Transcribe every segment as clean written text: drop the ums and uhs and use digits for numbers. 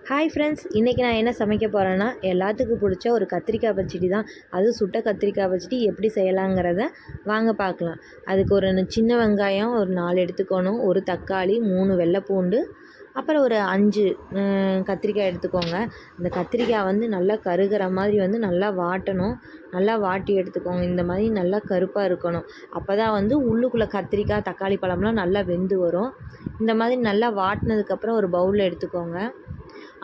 Hi friends, இன்றைக்கி நான் என்ன சமைக்க போகிறேன்னா எல்லாத்துக்கும் பிடிச்ச ஒரு கத்திரிக்காய் பச்சடி தான். அதுவும் சுட்ட கத்திரிக்காய் பச்சடி எப்படி செய்யலாங்கிறத வாங்க பார்க்கலாம். அதுக்கு ஒரு சின்ன வெங்காயம் ஒரு 4 எடுத்துக்கணும், ஒரு தக்காளி, 3 வெள்ளைப்பூண்டு, அப்புறம் ஒரு 5 கத்திரிக்காய் எடுத்துக்கோங்க. இந்த கத்திரிக்காய் வந்து நல்லா கருகிற மாதிரி வந்து நல்லா வாட்டணும். நல்லா வாட்டி எடுத்துக்கோங்க. இந்த மாதிரி நல்லா கருப்பாக இருக்கணும். அப்போ தான் வந்து உள்ளுக்குள்ளே கத்திரிக்காய், தக்காளி பழம்லாம் நல்லா வெந்து வரும். இந்த மாதிரி நல்லா வாட்டினதுக்கப்புறம் ஒரு பவுலில் எடுத்துக்கோங்க.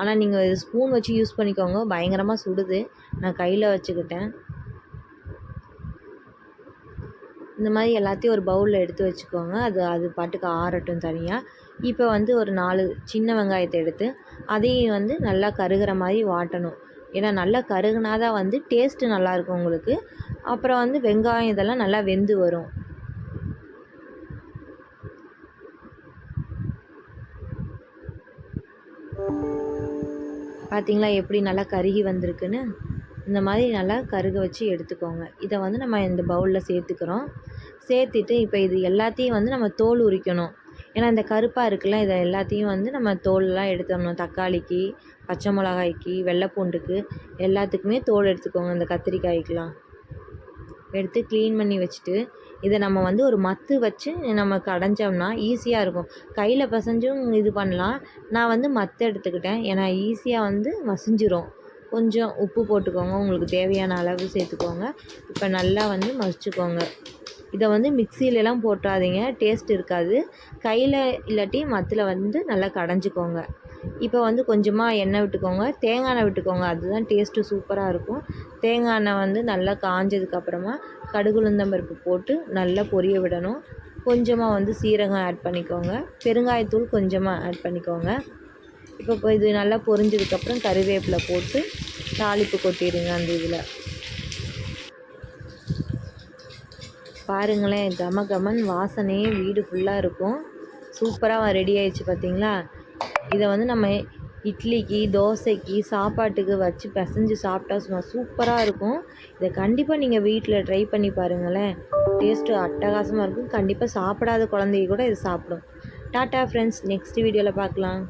ஆனால் நீங்கள் இது ஸ்பூன் வச்சு யூஸ் பண்ணிக்கோங்க, பயங்கரமாக சுடுது. நான் கையில் வச்சுக்கிட்டேன். இந்த மாதிரி எல்லாத்தையும் ஒரு பவுலில் எடுத்து வச்சுக்கோங்க. அது பாட்டுக்கு ஆறட்டும் தனியாக. இப்போ வந்து ஒரு 4 சின்ன வெங்காயத்தை எடுத்து அதையும் வந்து நல்லா கருகிற மாதிரி வாட்டணும். ஏன்னா நல்லா கருகுனா தான் வந்து டேஸ்ட்டு நல்லாயிருக்கும் உங்களுக்கு. அப்புறம் வந்து வெங்காயம் இதெல்லாம் நல்லா வெந்து வரும். பார்த்திங்களா எப்படி நல்லா கருகி வந்திருக்குன்னு? இந்த மாதிரி நல்லா கருக வச்சு எடுத்துக்கோங்க. இதை வந்து நம்ம இந்த பவுலில் சேர்த்துக்கிறோம். சேர்த்துட்டு இப்போ இது எல்லாத்தையும் வந்து நம்ம தோல் உரிக்கணும். ஏன்னா இந்த கருப்பாக இருக்குல்ல, இதை எல்லாத்தையும் வந்து நம்ம தோல்லாம் எடுத்துடணும். தக்காளிக்கு, பச்சை மிளகாய்க்கு, வெள்ளைப்பூண்டுக்கு எல்லாத்துக்குமே தோல் எடுத்துக்கோங்க. இந்த கத்திரிக்காய்க்கெலாம் எடுத்து க்ளீன் பண்ணி வச்சுட்டு, இதை நம்ம வந்து ஒரு மத்து வச்சு நம்ம கடைஞ்சோம்னா ஈஸியாக இருக்கும். கையில் பிசைஞ்சும் இது பண்ணலாம். நான் வந்து மத்து எடுத்துக்கிட்டேன். ஏன்னா ஈஸியாக வந்து மசிஞ்சிரும். கொஞ்சம் உப்பு போட்டுக்கோங்க, உங்களுக்கு தேவையான அளவு சேர்த்துக்கோங்க. இப்போ நல்லா வந்து மசிச்சுக்கோங்க. இதை வந்து மிக்சிலெலாம் போட்டுறாதீங்க, டேஸ்ட் இருக்காது. கையில் இல்லாட்டி மத்தில் வந்து நல்லா கடைஞ்சிக்கோங்க. இப்போ வந்து கொஞ்சமாக எண்ணெய் விட்டுக்கோங்க, தேங்காய் எண்ணெய் விட்டுக்கோங்க. அதுதான் டேஸ்ட்டு சூப்பராக இருக்கும். தேங்காய் எண்ணெய் வந்து நல்லா காஞ்சதுக்கப்புறமா கடுகு உளுந்தம் பருப்பு போட்டு நல்லா பொரிய விடணும். கொஞ்சமாக வந்து சீரகம் ஆட் பண்ணிக்கோங்க, பெருங்காயத்தூள் கொஞ்சமாக ஆட் பண்ணிக்கோங்க. இப்போ இது நல்லா பொரிஞ்சதுக்கப்புறம் கருவேப்பிலை போட்டு தாளிப்பு கொட்டிடுங்க. அந்த இதில் பாருங்களேன், கம கமன் வாசனையே வீடு ஃபுல்லாக இருக்கும். சூப்பராக ரெடி ஆயிடுச்சு பார்த்தீங்களா? இதை வந்து நம்ம இட்லிக்கு, தோசைக்கு, சாப்பாட்டுக்கு வச்சு பிசைஞ்சு சாப்பிட்டா சும்மா சூப்பராக இருக்கும். இதை கண்டிப்பாக நீங்கள் வீட்டில் ட்ரை பண்ணி பாருங்களேன். டேஸ்ட்டு அட்டகாசமாக இருக்கும். கண்டிப்பாக சாப்பிடாத குழந்தைங்க கூட இதை சாப்பிடும். டாட்டா ஃப்ரெண்ட்ஸ், நெக்ஸ்ட் வீடியோவில் பார்க்கலாம்.